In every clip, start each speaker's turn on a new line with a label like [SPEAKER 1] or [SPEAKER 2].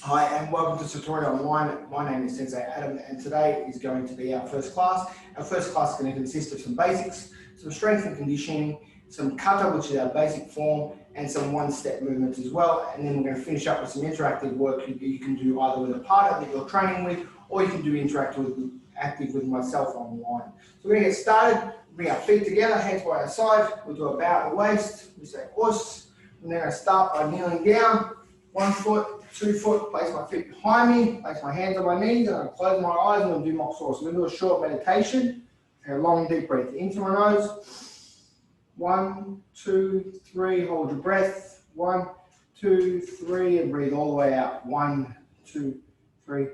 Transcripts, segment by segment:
[SPEAKER 1] Hi and welcome to Tutorial Online. My name is Sensei Adam and today is going to be our first class. Our first class is going to consist of some basics, some strength and conditioning, some kata, which is our basic form, and some one-step movements as well. And then we're going to finish up with some interactive work you can do either with a partner that you're training with, or you can do active with myself online. So we're going to get started. Bring our feet together, hands by our side. We'll do a bow at the waist. We say os. And then I start by kneeling down. 1 foot, 2 foot, place my feet behind me, place my hands on my knees, and I close my eyes and I'll do mock saw. So we're going to do a short meditation. A long deep breath into my nose. 1, 2, 3, hold your breath. 1, 2, 3, and breathe all the way out. 1, 2, 3,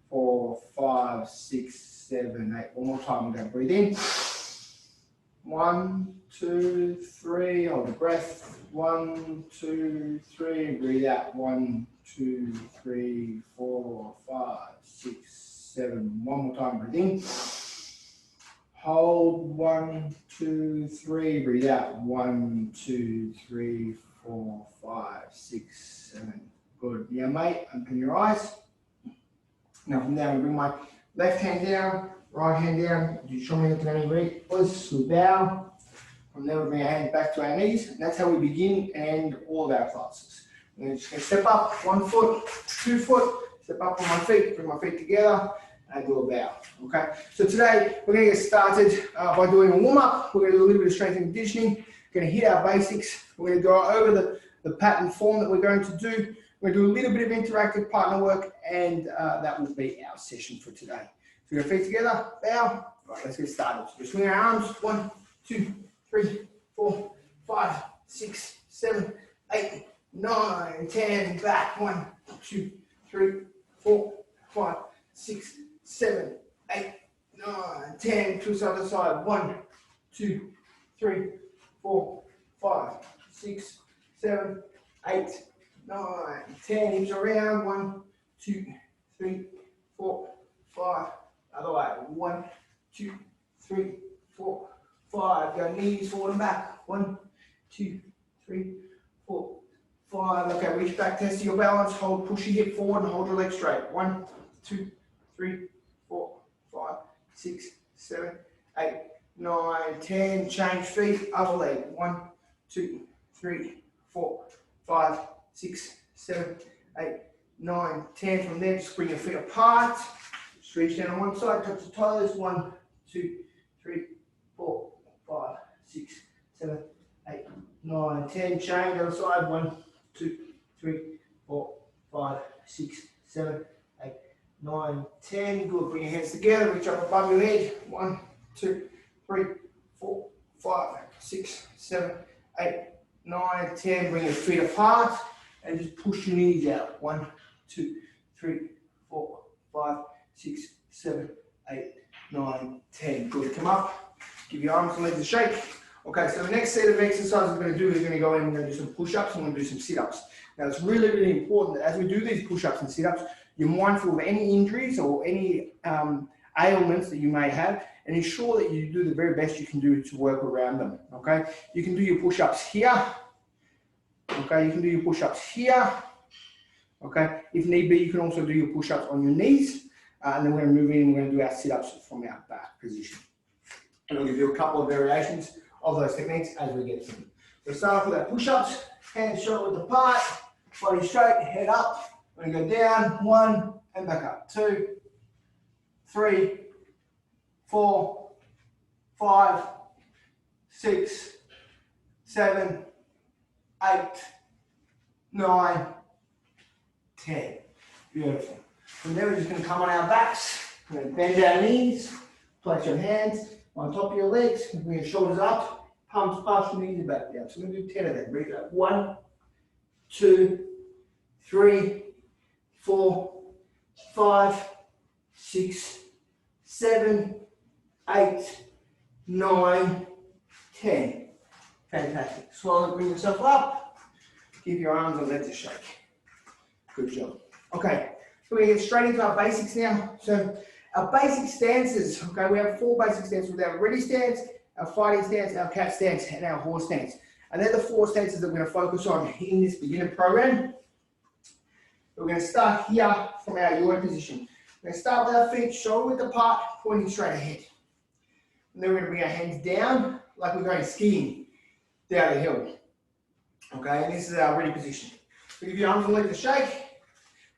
[SPEAKER 1] 4, 5, 6, 7, 8. One more time, we're going to breathe in. 1, 2, 3, hold your breath. 1, 2, 3, breathe out. 1, 2, 3, 4, 5, 6, 7. One more time, breathe in. Hold. 1, 2, 3, breathe out. 1, 2, 3, 4, 5, 6, 7. Good. Yeah, mate, open your eyes. Now from there, I'm going to bring my left hand down, right hand down. Do show me looking at me, ready? We bow. From there, we bring our hands back to our knees, and that's how we begin and end all of our classes. We're just going to step up, 1 foot, 2 foot, step up on my feet, bring my feet together, and do a bow. Okay. So today we're going to get started by doing a warm up. We're going to do a little bit of strength and conditioning. We're going to hit our basics. We're going to go over the pattern form that we're going to do. We're going to do a little bit of interactive partner work, and that will be our session for today. So we're going to feet together, bow. Right, let's get started. So just swing our arms. 1, 2, 3, 4, 5, 6, 7, 8, 9, 10. Back. 1, 2, 3, 4, 5, 6, 7, 8, 9, 10. Twist side to side. 1, 2, 3, 4, 5, 6, 7, 8, 9, 10. Hips around. 1, 2, 3, 4, 5. Other way. 1, 2, 3, 4, 5. Go knees forward and back. 1, 2, 3, 4, 5. Okay, reach back, test your balance. Hold, push your hip forward and hold your leg straight. 1, 2, 3, 4, 5, 6, 7, 8, 9, 10. Change feet, other leg. 1, 2, 3, 4, 5, 6, 7, 8, 9, 10. From there, just bring your feet apart. Just reach down on one side, touch the toes. 1, 2, 3, 4, 5, 6, 7, 8, 9, 10. Change other side. 1, 2, 3, 4, 5, 6, 7, 8, 9, 10. Good. Bring your hands together. Reach up above your head. 1, 2, 3, 4, 5, 6, 7, 8, 9, 10. Bring your feet apart and just push your knees out. 1, 2, 3, 4, 5, 6, 7, 8, 9, 10. Good. Come up. Give your arms and legs a shake. Okay, so the next set of exercises we're going to do is we're going to go in and we're going to do some push-ups and we're going to do some sit-ups. Now it's really, really important that as we do these push-ups and sit-ups, you're mindful of any injuries or any ailments that you may have and ensure that you do the very best you can do to work around them, okay? You can do your push-ups here, okay? You can do your push-ups here, okay? If need be, you can also do your push-ups on your knees and then we're going to move in and we're going to do our sit-ups from our back position. And I'll give you a couple of variations of those techniques as we get to them. So start off with our push-ups, hands shoulder apart, body straight, head up. We're going to go down, 1, and back up. 2, 3, 4, 5, 6, 7, 8, 9, 10. Beautiful. From there, we're just going to come on our backs. We're going to bend our knees, place your hands on top of your legs, bring your shoulders up, palms past your knees and back down. So we're going to do 10 of them. Breathe out. 1, 2, 3, 4, 5, 6, 7, 8, 9, 10. Fantastic. Slowly bring yourself up. Give your arms and legs a shake. Good job. Okay, so we're going to get straight into our basics now. So our basic stances, okay, we have 4 basic stances. We have our ready stance, our fighting stance, our cat stance, and our horse stance. And they're the 4 stances that we're going to focus on in this beginner program. We're going to start here from our yoi position. We're going to start with our feet shoulder width apart, pointing straight ahead. And then we're going to bring our hands down like we're going skiing down the hill. Okay, and this is our ready position. So give your arms and legs a shake.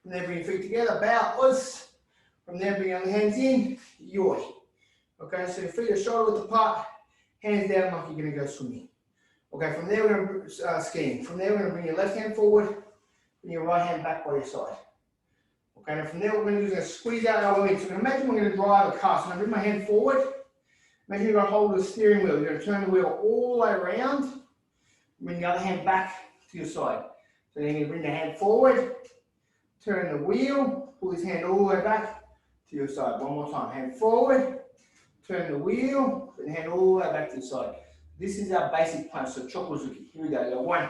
[SPEAKER 1] From there, bring your feet together, bow, us. From there, bring your hands in, yoi. Okay, so your feet are shoulder width apart, hands down like you're going to go swimming. Okay, from there, we're going to skiing. From there, we're going to bring your left hand forward, bring your right hand back by your side. Okay, now from there, what we're going to do is squeeze out our legs. So imagine we're going to drive a car. So I'm going to bring my hand forward. Imagine you're going to hold the steering wheel. You're going to turn the wheel all the way around. Bring the other hand back to your side. So then you're going to bring the hand forward, turn the wheel, pull this hand all the way back to your side. One more time. Hand forward, turn the wheel, put the hand all the way back to the side. This is our basic punch. So chokozuki. Here we go. You go 1,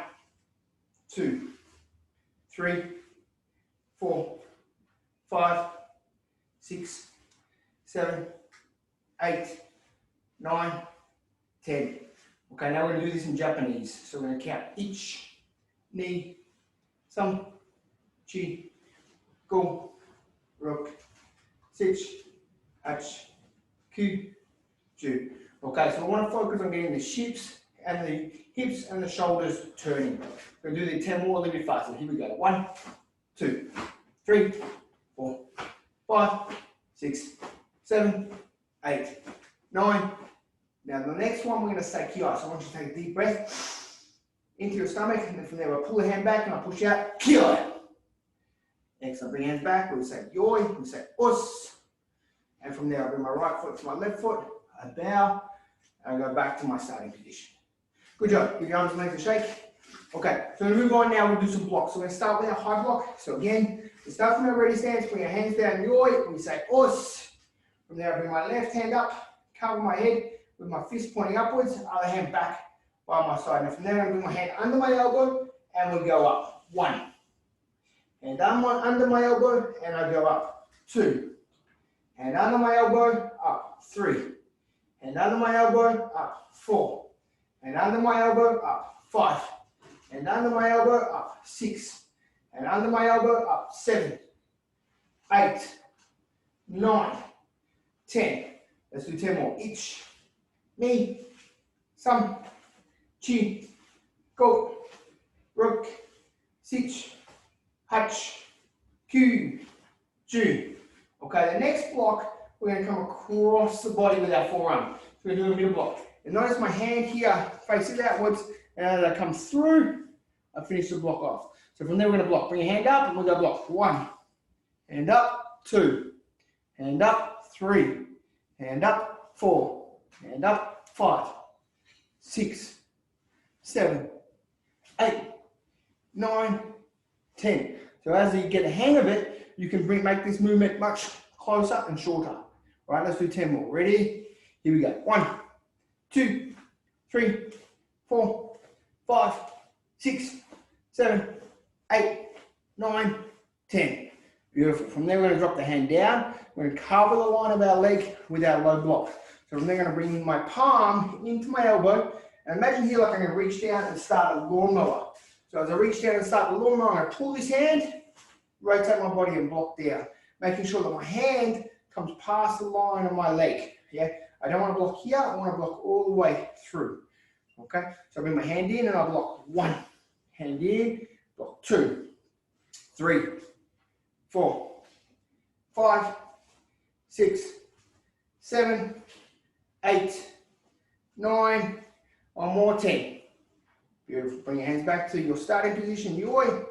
[SPEAKER 1] 2, 3, 4, 5, 6, 7, 8, 9, 10. Okay, now we're going to do this in Japanese. So we're going to count ich, ni, sam, chi, go, rok, six, hach, ku, ju. Okay, so we want to focus on getting the hips and the shoulders turning. We're going to do the 10 more a little bit faster. Here we go. 1, 2, 3, 4, 5, 6, 7, 8, 9. Now the next one we're going to say kiai. So I want you to take a deep breath into your stomach, and then from there we'll pull the hand back and I'll push out kiai. Excellent. Bring hands back. We'll say yoi. We'll say us. And from there I'll bring my right foot to my left foot. I bow. And I go back to my starting position. Good job. Give your arms and legs a shake. Okay. So we'll move on now. We'll do some blocks. So we're going to start with our high block. So again, we start from our ready stance. Bring our hands down yoi. We say us. From there I bring my left hand up. Cover my head with my fist pointing upwards, other hand back by my side. Now from there, I'm going to bring my hand under my elbow and we'll go up. 1. And under my elbow and I go up. 2. And under my elbow, up. 3. And under my elbow, up. 4. And under my elbow, up. 5. And under my elbow, up. 6. And under my elbow, up. 7. 8. 9. 10. Let's do 10 more. Ich, ni, sam, chi, go, rok, six, hach, ku, ju. Okay, the next block, we're going to come across the body with our forearm. So we're going to do a middle block. And notice my hand here faces outwards, and as I come through, I finish the block off. So from there, we're going to block. Bring your hand up, and we'll go block. 1, hand up, 2, hand up, 3, hand up, 4, hand up, 5, 6, 7, 8, 9, 10. So as you get the hang of it, you can make this movement much closer and shorter. All right, let's do 10 more. Ready? Here we go. 1, 2, 3, 4, 5, 6, 7, 8, 9, 10. Beautiful. From there, we're going to drop the hand down. We're going to cover the line of our leg with our low block. So I'm then going to bring my palm into my elbow. And imagine here like I'm going to reach down and start a lawnmower. So as I reach down and start the lawnmower, I'm going to pull this hand, rotate my body and block down. Making sure that my hand comes past the line of my leg. Yeah, I don't want to block here. I want to block all the way through. Okay, so I bring my hand in and I block 1. Hand in, block 2, 3, 4, 5, 6, 7, 8, 9, one more, 10. Beautiful. Bring your hands back to your starting position, yoi.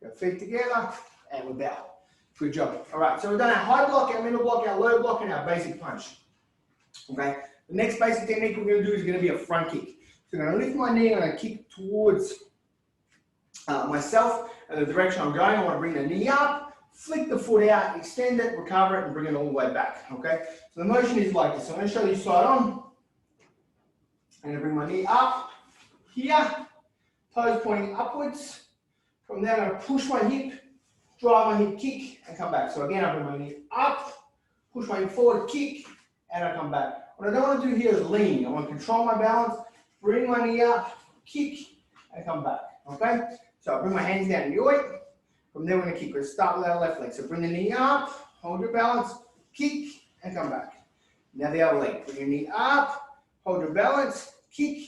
[SPEAKER 1] Go feet together, and we bow. Good job. All right, so we've done our high block, our middle block, our low block, and our basic punch. Okay, the next basic technique we're going to do is going to be a front kick. So I'm going to lift my knee and I'm going to kick towards myself and the direction I'm going. I want to bring the knee up, flick the foot out, extend it, recover it, and bring it all the way back. Okay, so the motion is like this. So I'm going to show you side on. I'm going to bring my knee up here, toes pointing upwards. From there, I'm going to push my hip, drive my hip, kick, and come back. So again, I bring my knee up, push my hip forward, kick, and I come back. What I don't want to do here is lean. I want to control my balance, bring my knee up, kick, and come back. Okay? So I bring my hands down, yoi. From there, we're going to kick. We're going to start with our left leg. So bring the knee up, hold your balance, kick, and come back. Now the other leg. Bring your knee up, hold your balance, kick,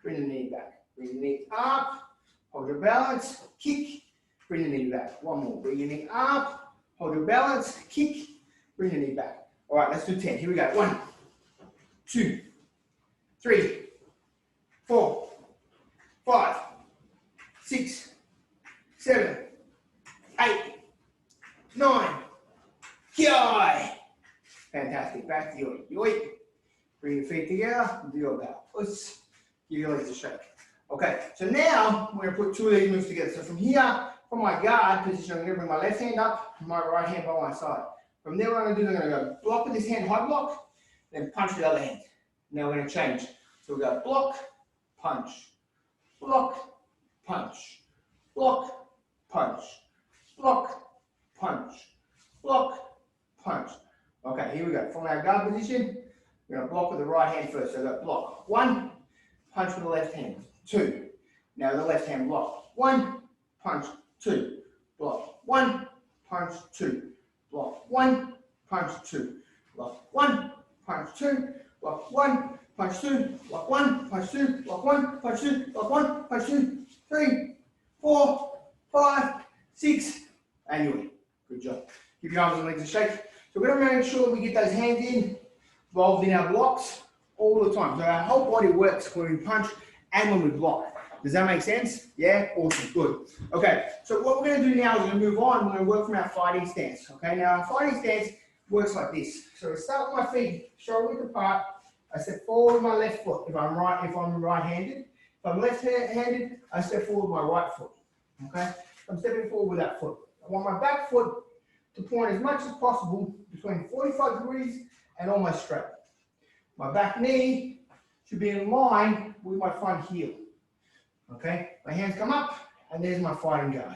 [SPEAKER 1] bring the knee back. Bring the knee up, hold your balance, kick, bring the knee back. One more. Bring your knee up, hold your balance, kick, bring the knee back. All right, let's do 10. Here we go. 1, 2, 3, 4, 5, 6, 7, 8, 9. Ki. Fantastic. Back to yoik. Yoik. Bring your feet together. Do your bow. Push. Give your legs a shake. Okay, so now we're going to put two of these moves together. So from here, from my guard position, I'm going to bring my left hand up, my right hand by my side. From there, what I'm going to do is I'm going to go block with this hand, high block, then punch with the other hand. Now we're going to change. So we go block, punch, block, punch, block, punch, block, punch, block, punch. Okay, here we go. From our guard position, we're going to block with the right hand first. So go block. 1, punch with the left hand. 2. Now the left hand block. 1, punch, 2. Block. 1, punch, 2. Block. 1, punch, 2. Block. 1, punch, 2. Block. 1, punch, 2. Block. 1, punch, 2. Block. 1, punch, 2. Block. 1, punch, 2. 3, 4, 5, 6. And you're in. Good job. Give your arms and legs a shake. So we're going to make sure we get those hands involved in our blocks all the time. So our whole body works when we punch and when we block. Does that make sense? Yeah? Awesome. Good. Okay, so what we're going to do now is we're going to move on. We're going to work from our fighting stance. Okay, now our fighting stance works like this. So we start with my feet shoulder width apart. I step forward with my left foot if I'm right-handed. If I'm left-handed, I step forward with my right foot. Okay? I'm stepping forward with that foot. I want my back foot to point as much as possible between 45 degrees and almost straight. My back knee should be in line with my front heel. Okay, my hands come up, and there's my fighting guard.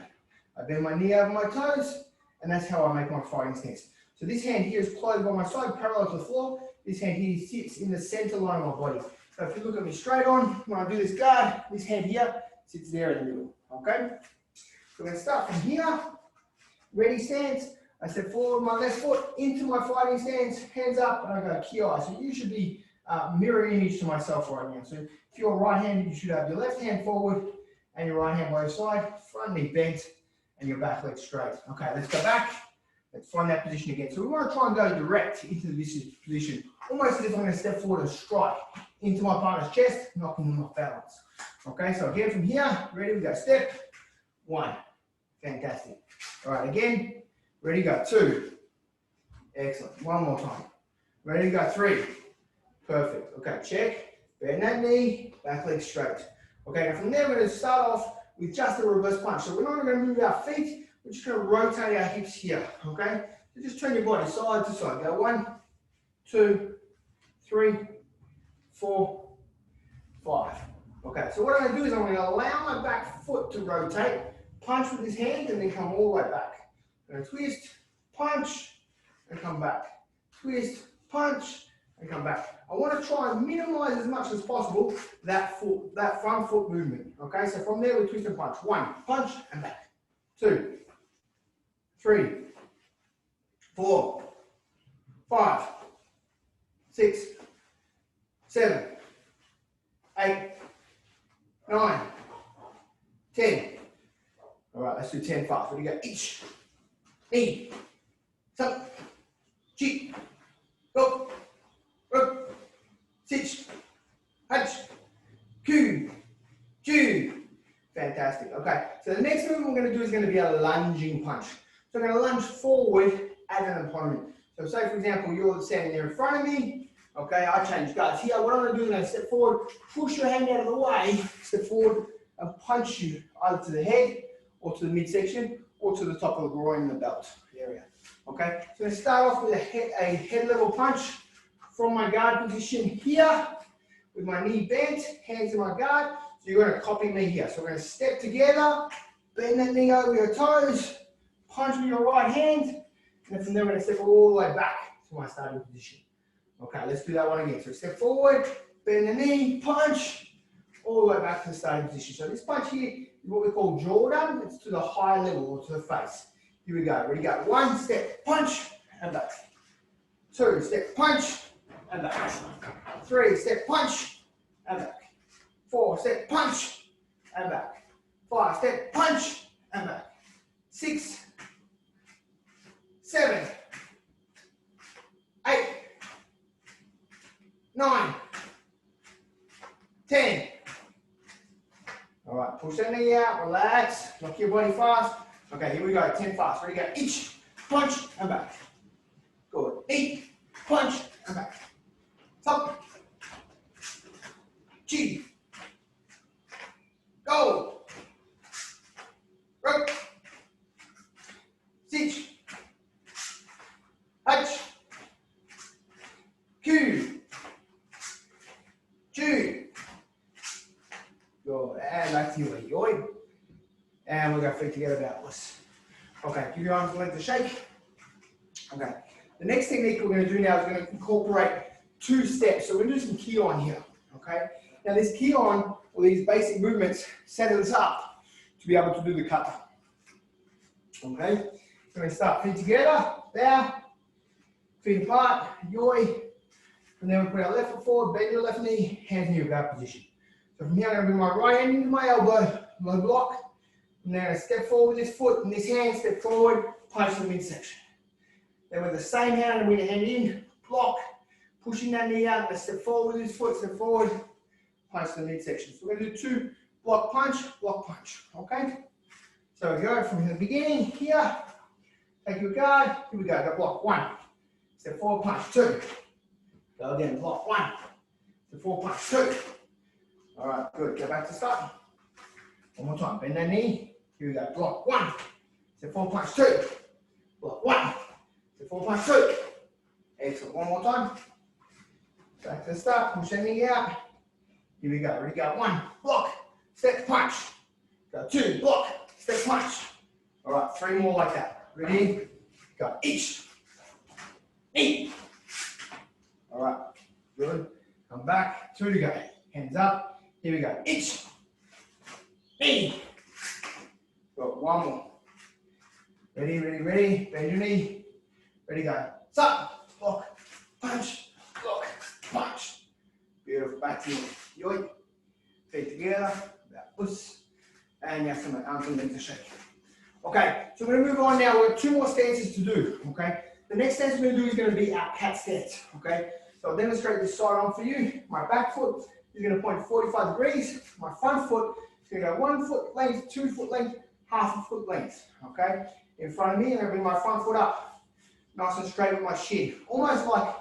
[SPEAKER 1] I bend my knee over my toes, and that's how I make my fighting stance. So this hand here is closed by my side, parallel to the floor. This hand here sits in the center line of my body. So if you look at me straight on, when I do this guard, this hand here sits there in the middle. Okay, so we're going to start from here. Ready stance. I step forward with my left foot into my fighting stance, hands up, and I go ki. So you should be mirror image to myself right now. So if you're right-handed, you should have your left hand forward and your right hand by your side, front knee bent, and your back leg straight. Okay, let's go back. Let's find that position again. So we want to try and go direct into this position, almost as if I'm going to step forward and strike into my partner's chest, knocking them off balance. Okay, so again from here, ready, we go. Step 1. Fantastic. All right, again. Ready, go. 2. Excellent. One more time. Ready, go. 3. Perfect. Okay, check. Bend that knee, back leg straight. Okay, now from there we're going to start off with just a reverse punch. So we're not going to move our feet, we're just going to rotate our hips here. Okay, so just turn your body side to side. Go 1, 2, 3, 4, 5. Okay, so what I'm going to do is I'm going to allow my back foot to rotate, punch with this hand, and then come all the way back. I'm going to twist, punch, and come back. Twist, punch, and come back. I want to try and minimize as much as possible that front foot movement. Okay, so from there we twist and punch. 1, punch and back. 2, 3, 4, 5, 6, 7, 8, 9, 10. All right, let's do 10 fast. What do you got? Each, knee, tuck, cheek, go. Up, sit, punch, Q, Q. Fantastic. Okay, so the next move we're going to do is going to be a lunging punch. So I'm going to lunge forward at an opponent. So say, for example, you're standing there in front of me. Okay, I change guards here. What I'm going to do is I'm going to step forward, push your hand out of the way, step forward and punch you either to the head or to the midsection or to the top of the groin and the belt area. Okay, so I'm going to start off with a head level punch. From my guard position here, with my knee bent, hands in my guard. So you're going to copy me here. So we're going to step together, bend that knee over your toes, punch with your right hand, and then from there we're going to step all the way back to my starting position. Okay, let's do that one again. So step forward, bend the knee, punch, all the way back to the starting position. So this punch here is what we call Jordan. It's to the high level or to the face. Here we go. Ready, go. 1 step, punch, and back. 2 step, punch, and back. 3 step, punch, and back. 4 step, punch, and back. 5 step, punch, and back. 6, 7, 8, 9, 10. All right, push that knee out, relax, lock your body fast. Okay, here we go, 10 fast. Ready, go. Each, punch, and back. Good. Eat, punch, and back. Top. G. Go. Rope. Sit. H. Q. G. Good. And back to you. Yoy. And we'll go feet together backwards. Okay, give your arms length a shake. Okay. The next technique we're going to do now is we're going to incorporate 2 steps. So we're going to do some ki-on here. Okay. Now this ki-on, or these basic movements, set us up to be able to do the kata. Okay. So we're going to start feet together, bow, feet apart, yoi. And then we put our left foot forward, bend your left knee, hands in your bow position. So from here I'm going to bring my right hand into my elbow, low block. And then I step forward with this foot and this hand, step forward, punch the midsection. Then with the same hand, I'm going to hand in, block, pushing that knee out, and step forward with this foot, step forward, punch the midsection. So we're going to do 2 block, punch, okay? So we go from the beginning, here, take your guard, here we go block, 1, step forward, punch, 2. Go again, block, 1, step forward, punch, 2. All right, good, go back to start. One more time, bend that knee, here we go, block, 1, step forward, punch, 2. Block, 1. Step forward, punch, 2. Excellent. One more time. Back to the start. Push that knee out. Here we go. Ready, go. 1, block, step, punch. Go 2, block, step, punch. All right, 3 more like that. Ready? Go. Each. Knee. All right. Good. Come back. 2 to go. Hands up. Here we go. Each. Knee. Got 1 more. Ready, ready, ready. Bend your knee. Ready, go. Stop, block, punch, punch. Beautiful, back to you. Yoink. Feet together, backwards. And you have some arms and legs to shake. Okay, so we're going to move on now. We've got 2 more stances to do, okay? The next stance we're going to do is going to be our cat stance, okay? So I'll demonstrate this side on for you. My back foot is going to point 45 degrees. My front foot is going to go 1 foot length, 2 foot length, half a foot length, okay? In front of me, I'm going to bring my front foot up. Nice and straight with my shin. Almost like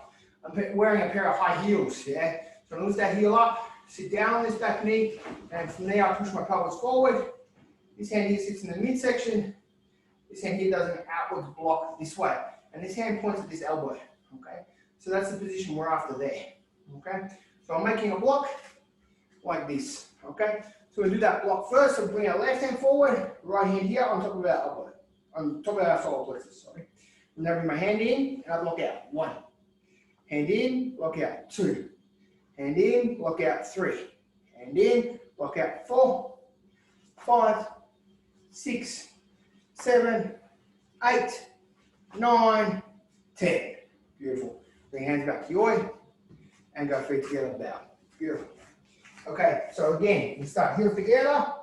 [SPEAKER 1] I'm wearing a pair of high heels, yeah? So I lift that heel up, sit down on this back knee, and from there I push my pelvis forward. This hand here sits in the midsection. This hand here does an outwards block this way. And this hand points at this elbow, okay? So that's the position we're after there, okay? So I'm making a block like this, okay? So we'll do that block first. So bring our left hand forward, right hand here on top of our elbow, on top of our solar plexus, sorry. And then bring my hand in and I block out. 1. Hand in, block out. 2. Hand in, block out. 3. Hand in, block out. 4, 5, 6, 7, 8, 9, 10. Beautiful. Bring hands back to your and go feet together, bow. Beautiful. Okay, so again, you start heels together.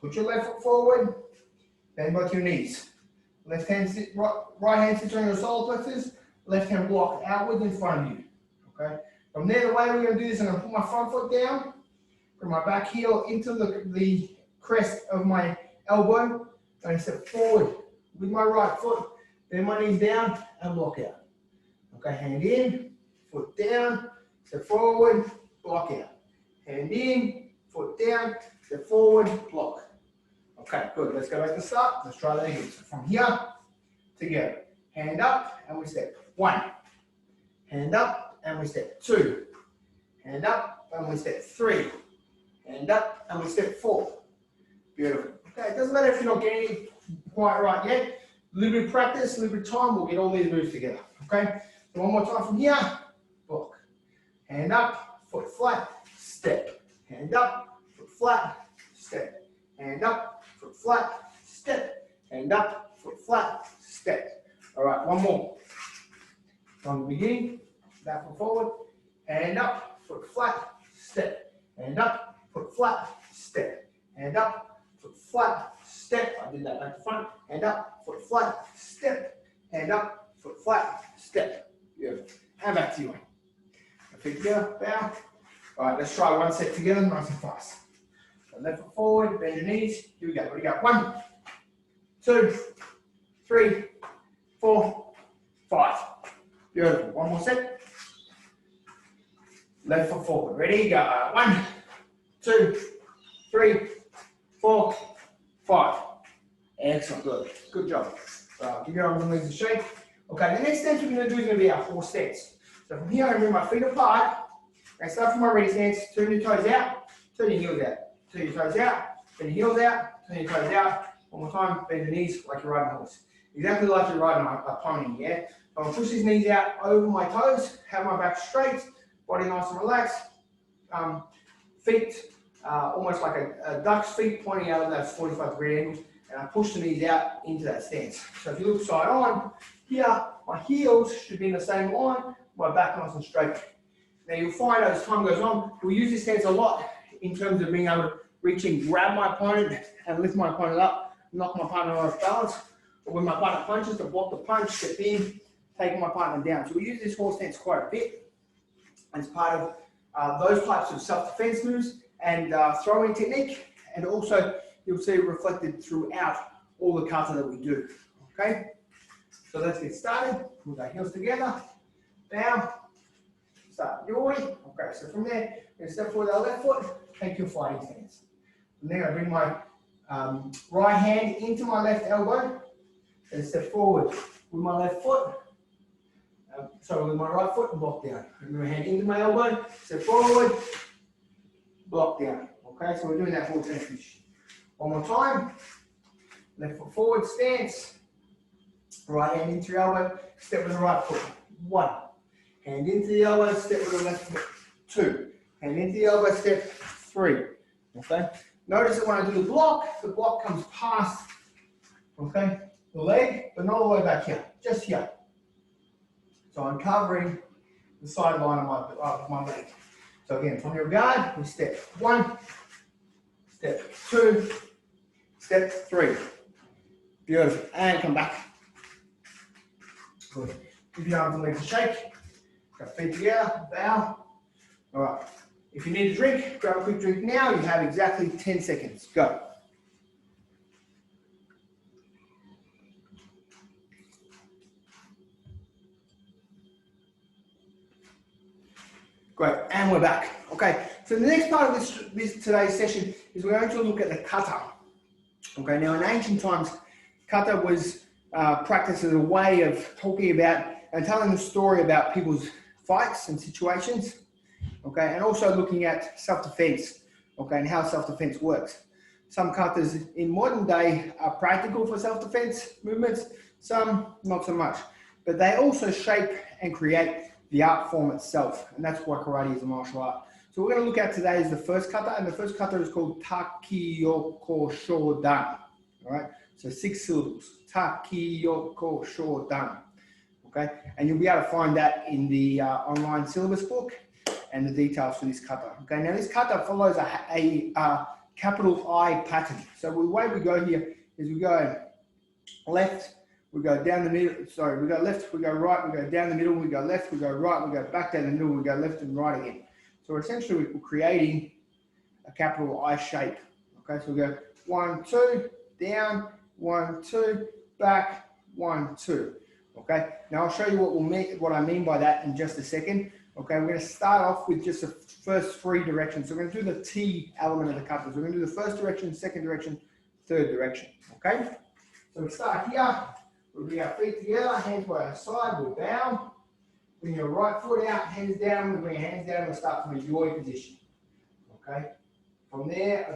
[SPEAKER 1] Put your left foot forward. Bend both your knees. Left hand sit, right hand sits on your solar plexus, left hand block outwards in front of you. Okay? From there, the way we're going to do this, I'm going to put my front foot down, bring my back heel into the crest of my elbow, and step forward with my right foot, bend my knees down, and block out. Okay, hand in, foot down, step forward, block out. Hand in, foot down, step forward, block. Okay, good. Let's go back to start. Let's try that again. So from here, together. Hand up, and we step. 1. Hand up, and we step. 2. Hand up, and we step. 3. Hand up, and we step. 4. Beautiful. Okay, it doesn't matter if you're not getting it quite right yet. A little bit of practice, a little bit of time, we'll get all these moves together. Okay? So one more time from here. Block. Hand up, foot flat, step. Hand up, foot flat, step. hand up, foot flat, step, hand up, foot flat, step. All right, one more. From the beginning, back foot forward, hand up, foot flat, step, hand up, foot flat, step, hand up, foot flat, step. I did that back to front, hand up, foot flat, step, hand up, foot flat, step. Beautiful. And back to you. Feet together, bow. All right, let's try one set together, nice and fast. So left foot forward, bend your knees. Here we go. Ready, go. 1, 2, 3, 4, 5. Beautiful. One more set. Left foot forward. Ready, go. 1, 2, 3, 4, 5. Excellent. Good. Good job. Give your arms and legs a shake. Okay, the next stance we're going to do is going to be our 4 steps. So from here, I'm going to move my feet apart. I start from my ready stance, turn your toes out, turn your heels out. Turn your toes out, turn your heels out, turn your toes out. One more time, bend the knees like you're riding a horse. Exactly like you're riding a pony, yeah? So I'm going to push these knees out over my toes, have my back straight, body nice and relaxed. Feet almost like a duck's feet pointing out of that 45-degree angle. And I push the knees out into that stance. So if you look side on, here, my heels should be in the same line, my back nice and straight. Now you'll find as time goes on, we'll use this stance a lot in terms of being able to reach in, grab my opponent and lift my opponent up, knock my partner off balance. Or when my partner punches, to block the punch, step in, taking my partner down. So we use this horse stance quite a bit as part of those types of self-defense moves and throwing technique. And also you'll see it reflected throughout all the kata that we do, okay? So let's get started. Put our heels together, down, start yawning. Okay, so from there, I'm going to step forward our left foot, take your fighting stance. From there, I bring my right hand into my left elbow, and step forward with my left foot. With my right foot and block down. Bring my hand into my elbow, step forward, block down. Okay, so we're doing that whole transition. One more time. Left foot forward, stance. Right hand into your elbow, step with the right foot. 1. Hand into the elbow, step with the left foot. 2. Hand into the elbow, step 3. Okay. Notice that when I do the block comes past, okay, the leg, but not all the way back here, just here. So I'm covering the sideline of my leg. So again, from your guard, we step 1, step 2, step 3. Beautiful. And come back. Good. Give your arms and legs a shake. Got feet together, bow. All right. If you need a drink, grab a quick drink now. You have exactly 10 seconds. Go. Great, and we're back. Okay, so the next part of this today's session is we're going to look at the kata. Okay, now in ancient times, kata was practiced as a way of talking about and telling the story about people's fights and situations. Okay, and also looking at self-defense. Okay, and how self-defense works. Some katas in modern day are practical for self-defense movements, some not so much. But they also shape and create the art form itself, and that's why karate is a martial art. So we're going to look at today is the first kata, and the first kata is called Takyoko Shodan. All right, so 6 syllables. Takyoko Shodan. Okay, and you'll be able to find that in the online syllabus book and the details for this kata. Okay, now this kata follows a capital I pattern. So the way we go here is we go left. We go down the middle, we go left, we go right, we go down the middle, we go left, we go right, we go back down the middle, we go left and right again. So essentially we're creating a capital I shape. Okay, so we go 1, 2, down, 1, 2, back, 1, 2. Okay, now I'll show you what I mean by that in just a second. Okay, we're going to start off with just the first 3 directions. So we're going to do the T element of the kata. So we're going to do the first direction, second direction, third direction. Okay, so we start here. We'll bring our feet together, hands by our side, we'll bow. Bring your right foot out, hands down, we'll bring your hands down, we'll start from a yoi position. Okay? From there, I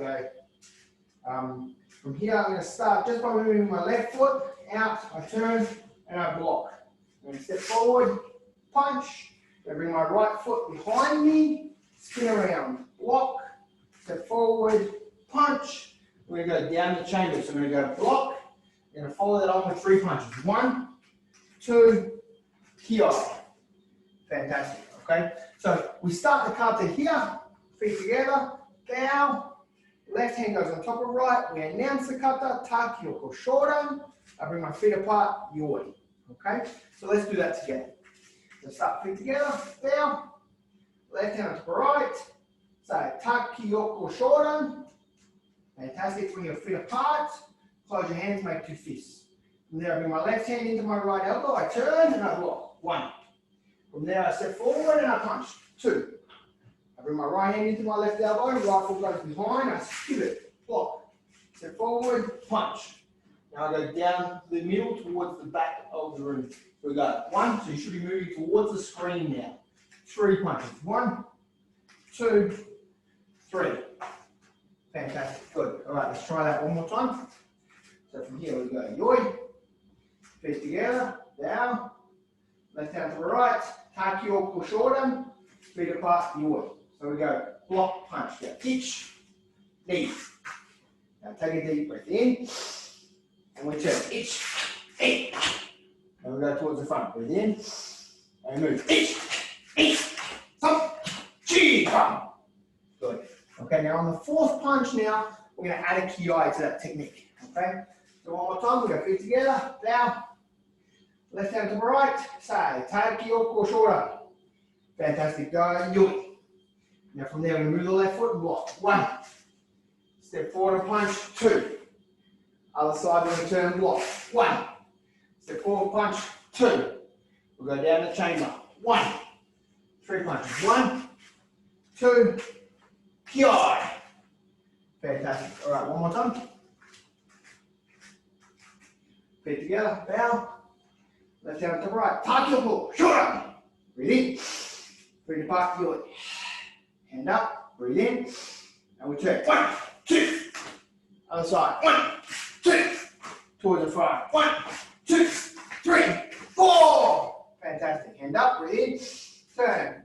[SPEAKER 1] go, from here I'm going to start just by moving my left foot out, I turn and I block. I'm going to step forward, punch, I bring my right foot behind me, spin around, block, step forward, punch, We're going to go down the chamber. So we're going to go block. We're going to follow that on with 3 punches. 1, 2, kiai. Fantastic. Okay. So we start the kata here. Feet together. Down. Left hand goes on top of right. We announce the kata. Ta kyoko shodan. I bring my feet apart. Yoi. Okay. So let's do that together. So start feet together. Down. Left hand on top of right. Say ta kyoko shodan. Fantastic. Bring your feet apart. Close your hands, make 2 fists. From there, I bring my left hand into my right elbow. I turn and I block. 1. From there, I step forward and I punch. 2. I bring my right hand into my left elbow. Right foot goes behind. I pivot. Block. Step forward. Punch. Now I go down the middle towards the back of the room. So we go 1. So you should be moving towards the screen now. 3 punches. 1, 2, 3. Fantastic, good. All right, let's try that one more time. So from here we go, yoi, feet together, down, left hand to the right, taki or shodan, feet apart, yoi. So we go, block, punch, go, itch, knee. Now take a deep breath in, and we turn, itch, eight. And we go towards the front, breathe in, and move, itch, thump, chi, come. Good. Okay, now on the 4th punch now, we're going to add a kiai to that technique. Okay, so one more time, we go feet together, down, left hand to the right, say, take kyoko shodan. Fantastic, go, yui. Now from there, we move the left foot and block. 1, step forward and punch, 2. Other side, we're going to turn and block. 1, step forward, punch, 2. We'll go down the chamber. 1, 3 punches. 1, 2, kiai. Fantastic. All right, one more time. Feet together, bow. Left hand to the right. Takyoko, shodan. Breathe in. Feet apart, yoi. Hand up, breathe in. And we turn. 1, 2. Other side. 1, 2. Towards the front. 1, 2, 3, 4. Fantastic. Hand up, breathe in. Turn.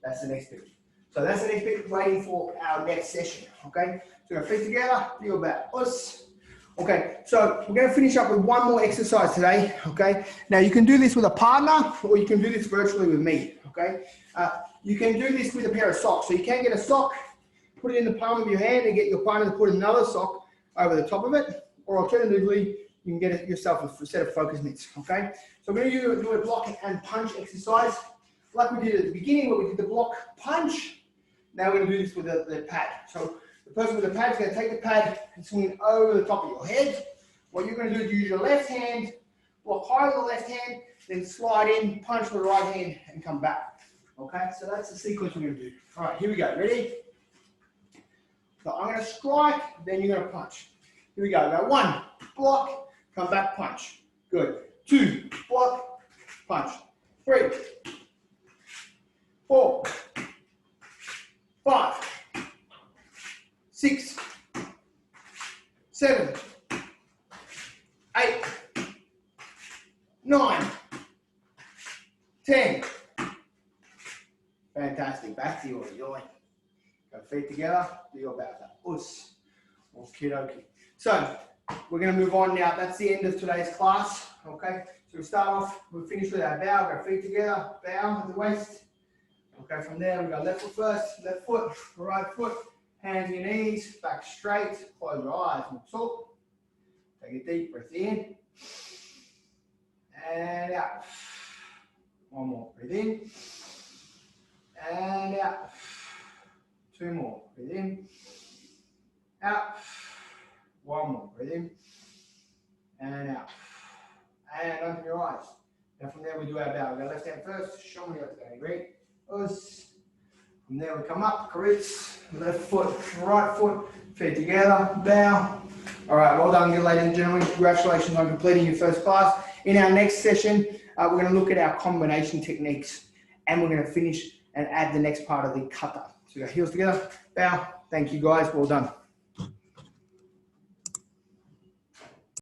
[SPEAKER 1] That's the next bit. So that's the next bit, waiting for our next session, okay? So feet together, feel about us. Okay, so we're going to finish up with one more exercise today, okay? Now you can do this with a partner or you can do this virtually with me, okay? You can do this with a pair of socks. So you can get a sock, put it in the palm of your hand and get your partner to put another sock over the top of it. Or alternatively, you can get it yourself a set of focus mitts, okay? So I'm going to do a block and punch exercise. Like we did at the beginning where we did the block punch. Now we're going to do this with the pad. So the person with the pad is going to take the pad and swing it over the top of your head. What you're going to do is use your left hand, block high with the left hand, then slide in, punch with the right hand, and come back. Okay, so that's the sequence we're going to do. All right, here we go. Ready? So I'm going to strike, then you're going to punch. Here we go. Go 1, block, come back, punch. Good. 2, block, punch. 3, 4, 5, 6, 7, 8, 9, 10. Fantastic. Back to your yoi. Go feet together. Do your bow. Us. Okie dokie. So we're going to move on now. That's the end of today's class. Okay. So we start off. We'll finish with our bow. Go feet together. Bow at the waist. Okay, from there we go left foot first, left foot, right foot, hands on your knees, back straight, close your eyes, talk. Take a deep breath in, and out. One more, breathe in, and out. 2 more, breathe in, out. 1 more, breathe in, and out. And open your eyes. Now from there we do our bow. We go left hand first, show me what's going great. Us. From there we come up, carits, left foot, right foot, feet together, bow. All right, well done, ladies and gentlemen. Congratulations on completing your first class. In our next session, we're going to look at our combination techniques and we're going to finish and add the next part of the kata. So we go heels together, bow. Thank you guys, well done.